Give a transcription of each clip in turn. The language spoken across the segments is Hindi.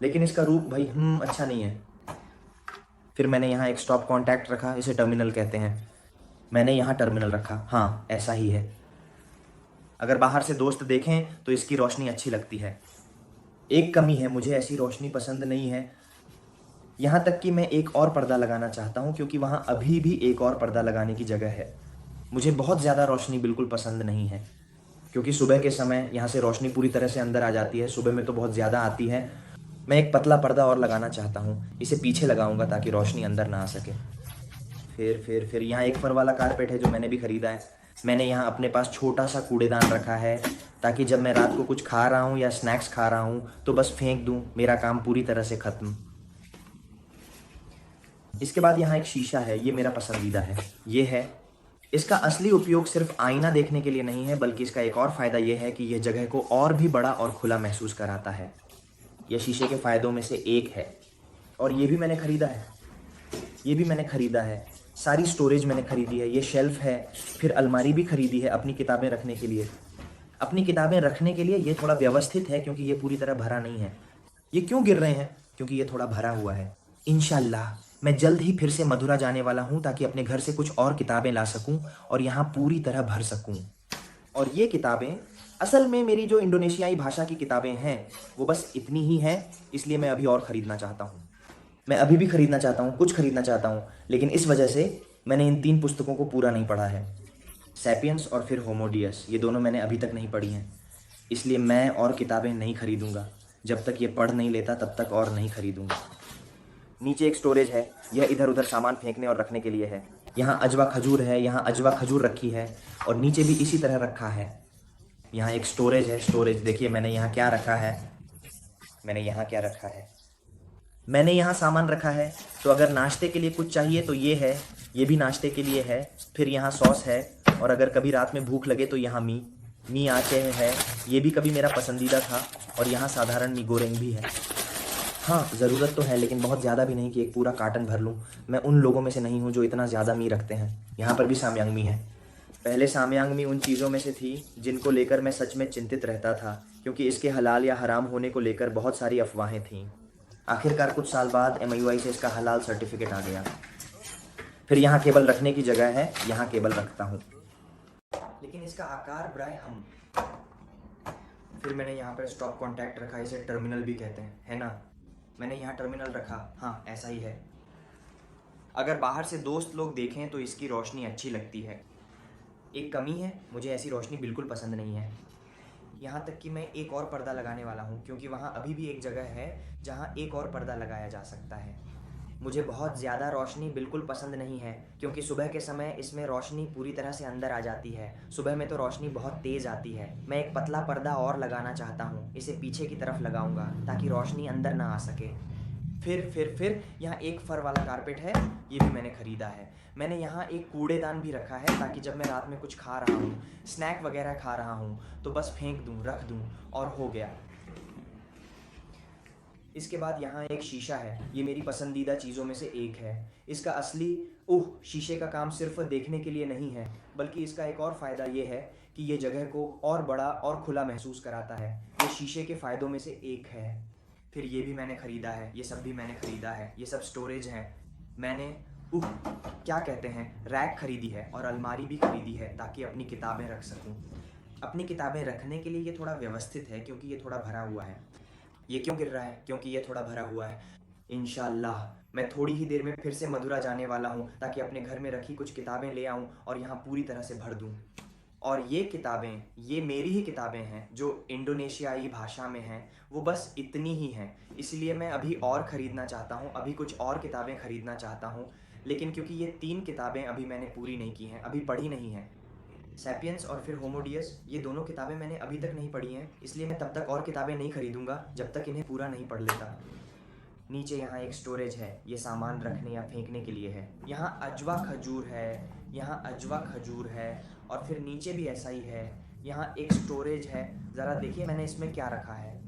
लेकिन इसका रूप भाई अच्छा नहीं है। फिर मैंने यहाँ एक स्टॉप कॉन्टैक्ट रखा, इसे टर्मिनल कहते हैं। मैंने यहाँ टर्मिनल रखा, हाँ ऐसा ही है। अगर बाहर से दोस्त देखें तो इसकी रोशनी अच्छी लगती है। एक कमी है, मुझे ऐसी रोशनी पसंद नहीं है। यहाँ तक कि मैं एक और पर्दा लगाना चाहता हूँ, क्योंकि वहाँ अभी भी एक और पर्दा लगाने की जगह है। मुझे बहुत ज़्यादा रोशनी बिल्कुल पसंद नहीं है, क्योंकि सुबह के समय यहाँ से रोशनी पूरी तरह से अंदर आ जाती है। सुबह में तो बहुत ज़्यादा आती है। मैं एक पतला पर्दा और लगाना चाहता हूँ, इसे पीछे लगाऊंगा ताकि रोशनी अंदर ना आ सके। फिर यहाँ एक फर वाला कारपेट है जो मैंने भी ख़रीदा है। मैंने यहाँ अपने पास छोटा सा कूड़ेदान रखा है, ताकि जब मैं रात को कुछ खा रहा हूँ या स्नैक्स खा रहा हूँ तो बस फेंक दूँ, मेरा काम पूरी तरह से ख़त्म। इसके बाद यहाँ एक शीशा है, ये मेरा पसंदीदा है। ये है, इसका असली उपयोग सिर्फ आईना देखने के लिए नहीं है, बल्कि इसका एक और फ़ायदा ये है कि यह जगह को और भी बड़ा और खुला महसूस कराता है। यह शीशे के फ़ायदों में से एक है। और ये भी मैंने ख़रीदा है, ये भी मैंने ख़रीदा है। सारी स्टोरेज मैंने ख़रीदी है। ये शेल्फ़ है, फिर अलमारी भी ख़रीदी है अपनी किताबें रखने के लिए। अपनी किताबें रखने के लिए ये थोड़ा व्यवस्थित है, क्योंकि ये पूरी तरह भरा नहीं है। ये क्यों गिर रहे हैं? क्योंकि ये थोड़ा भरा हुआ है। इंशाल्लाह मैं जल्द ही फिर से मथुरा जाने वाला हूँ, ताकि अपने घर से कुछ और किताबें ला सकूँ और यहाँ पूरी तरह भर सकूँ। और ये किताबें असल में मेरी जो इंडोनेशियाई भाषा की किताबें हैं वो बस इतनी ही हैं, इसलिए मैं अभी और ख़रीदना चाहता हूँ। मैं अभी भी ख़रीदना चाहता हूँ, कुछ ख़रीदना चाहता हूँ, लेकिन इस वजह से मैंने इन 3 पुस्तकों को पूरा नहीं पढ़ा है। सैपियंस और फिर होमो डियस, ये दोनों मैंने अभी तक नहीं पढ़ी हैं। इसलिए मैं और किताबें नहीं ख़रीदूँगा। जब तक ये पढ़ नहीं लेता तब तक और नहीं ख़रीदूँगा। नीचे एक स्टोरेज है, यह इधर उधर सामान फेंकने और रखने के लिए है। यहाँ अजवा खजूर है, यहाँ अजवा खजूर रखी है, और नीचे भी इसी तरह रखा है। यहाँ एक स्टोरेज है, स्टोरेज देखिए मैंने यहाँ क्या रखा है। मैंने यहाँ क्या रखा है? मैंने यहाँ सामान रखा है, तो अगर नाश्ते के लिए कुछ चाहिए तो ये है, ये भी नाश्ते के लिए है। फिर यहाँ सॉस है, और अगर कभी रात में भूख लगे तो यहाँ मी आचे है, ये भी कभी मेरा पसंदीदा था। और यहाँ साधारण मी गोरेंग भी है। हाँ ज़रूरत तो है, लेकिन बहुत ज़्यादा भी नहीं कि एक पूरा कार्टन भर लूँ। मैं उन लोगों में से नहीं हूँ जो इतना ज़्यादा मी रखते हैं। यहाँ पर भी सामयांग मी है। पहले सामयांग मी उन चीज़ों में से थी जिनको लेकर मैं सच में चिंतित रहता था, क्योंकि इसके हलाल या हराम होने को लेकर बहुत सारी अफवाहें थीं। आखिरकार कुछ साल बाद MIUI से इसका हलाल सर्टिफिकेट आ गया। फिर यहाँ केबल रखने की जगह है, यहाँ केबल रखता हूँ, लेकिन इसका आकार बराए हम। फिर मैंने यहाँ पर स्टॉप कॉन्टैक्ट रखा, इसे टर्मिनल भी कहते हैं, है ना? मैंने यहाँ टर्मिनल रखा, हाँ ऐसा ही है। अगर बाहर से दोस्त लोग देखें तो इसकी रोशनी अच्छी लगती है। एक कमी है, मुझे ऐसी रोशनी बिल्कुल पसंद नहीं है। यहाँ तक कि मैं एक और पर्दा लगाने वाला हूँ, क्योंकि वहाँ अभी भी एक जगह है जहाँ एक और पर्दा लगाया जा सकता है। मुझे बहुत ज़्यादा रोशनी बिल्कुल पसंद नहीं है, क्योंकि सुबह के समय इसमें रोशनी पूरी तरह से अंदर आ जाती है। सुबह में तो रोशनी बहुत तेज़ आती है। मैं एक पतला पर्दा और लगाना चाहता हूँ, इसे पीछे की तरफ लगाऊंगा ताकि रोशनी अंदर ना आ सके। फिर यहाँ एक फ़र वाला कारपेट है, ये भी मैंने ख़रीदा है। मैंने यहाँ एक कूड़ेदान भी रखा है, ताकि जब मैं रात में कुछ खा रहा हूँ, स्नैक वगैरह खा रहा हूँ, तो बस फेंक दूँ, रख दूँ और हो गया। इसके बाद यहाँ एक शीशा है, ये मेरी पसंदीदा चीज़ों में से एक है। इसका असली शीशे का काम सिर्फ देखने के लिए नहीं है, बल्कि इसका एक और फ़ायदा ये है कि ये जगह को और बड़ा और खुला महसूस कराता है। ये शीशे के फ़ायदों में से एक है। फिर ये भी मैंने ख़रीदा है, ये सब भी मैंने ख़रीदा है। ये सब स्टोरेज हैं। मैंने क्या कहते हैं, रैक ख़रीदी है और अलमारी भी ख़रीदी है, ताकि अपनी किताबें रख सकूँ। अपनी किताबें रखने के लिए ये थोड़ा व्यवस्थित है, क्योंकि ये थोड़ा भरा हुआ है। ये क्यों गिर रहा है? क्योंकि ये थोड़ा भरा हुआ है। इंशाल्लाह मैं थोड़ी ही देर में फिर से मथुरा जाने वाला हूँ, ताकि अपने घर में रखी कुछ किताबें ले आऊँ और यहाँ पूरी तरह से भर दूँ। और ये किताबें, ये मेरी ही किताबें हैं जो इंडोनेशियाई भाषा में हैं, वो बस इतनी ही हैं। इसलिए मैं अभी और ख़रीदना चाहता हूँ, अभी कुछ और किताबें ख़रीदना चाहता हूँ, लेकिन क्योंकि ये 3 किताबें अभी मैंने पूरी नहीं की हैं, अभी पढ़ी नहीं हैं, सैपियंस और फिर होमो डियस, ये दोनों किताबें मैंने अभी तक नहीं पढ़ी हैं, इसलिए मैं तब तक और किताबें नहीं ख़रीदूँगा जब तक इन्हें पूरा नहीं पढ़ लेता। नीचे यहाँ एक स्टोरेज है, ये सामान रखने या फेंकने के लिए है। यहाँ अजवा खजूर है, यहाँ अजवा खजूर है, और फिर नीचे भी ऐसा ही है। यहाँ एक स्टोरेज है, ज़रा देखिए मैंने इसमें क्या रखा है।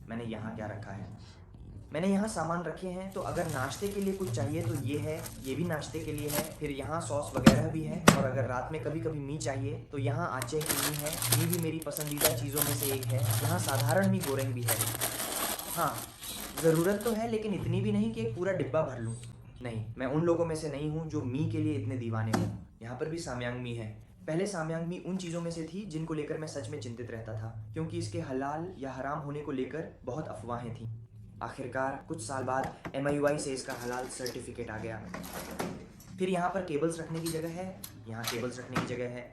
मैंने यहाँ क्या रखा है? मैंने यहाँ सामान रखे हैं, तो अगर नाश्ते के लिए कुछ चाहिए तो ये है, ये भी नाश्ते के लिए है। फिर यहाँ सॉस वगैरह भी है, और अगर रात में कभी कभी मी चाहिए तो यहाँ आचे की मी है। मी भी मेरी पसंदीदा चीज़ों में से एक है। यहाँ साधारण मी गोरेंग भी है। हाँ, ज़रूरत तो है लेकिन इतनी भी नहीं कि एक पूरा डिब्बा भर लूँ। नहीं, मैं उन लोगों में से नहीं हूँ जो मी के लिए इतने दीवाने हों। यहाँ पर भी साम्यांग मी है। पहले साम्यांग मी उन चीज़ों में से थी जिनको लेकर मैं सच में चिंतित रहता था, क्योंकि इसके हलाल या हराम होने को लेकर बहुत अफवाहें थीं। आखिरकार कुछ साल बाद MIUI से इसका हलाल सर्टिफिकेट आ गया। फिर यहाँ पर केबल्स रखने की जगह है, यहाँ केबल्स रखने की जगह है,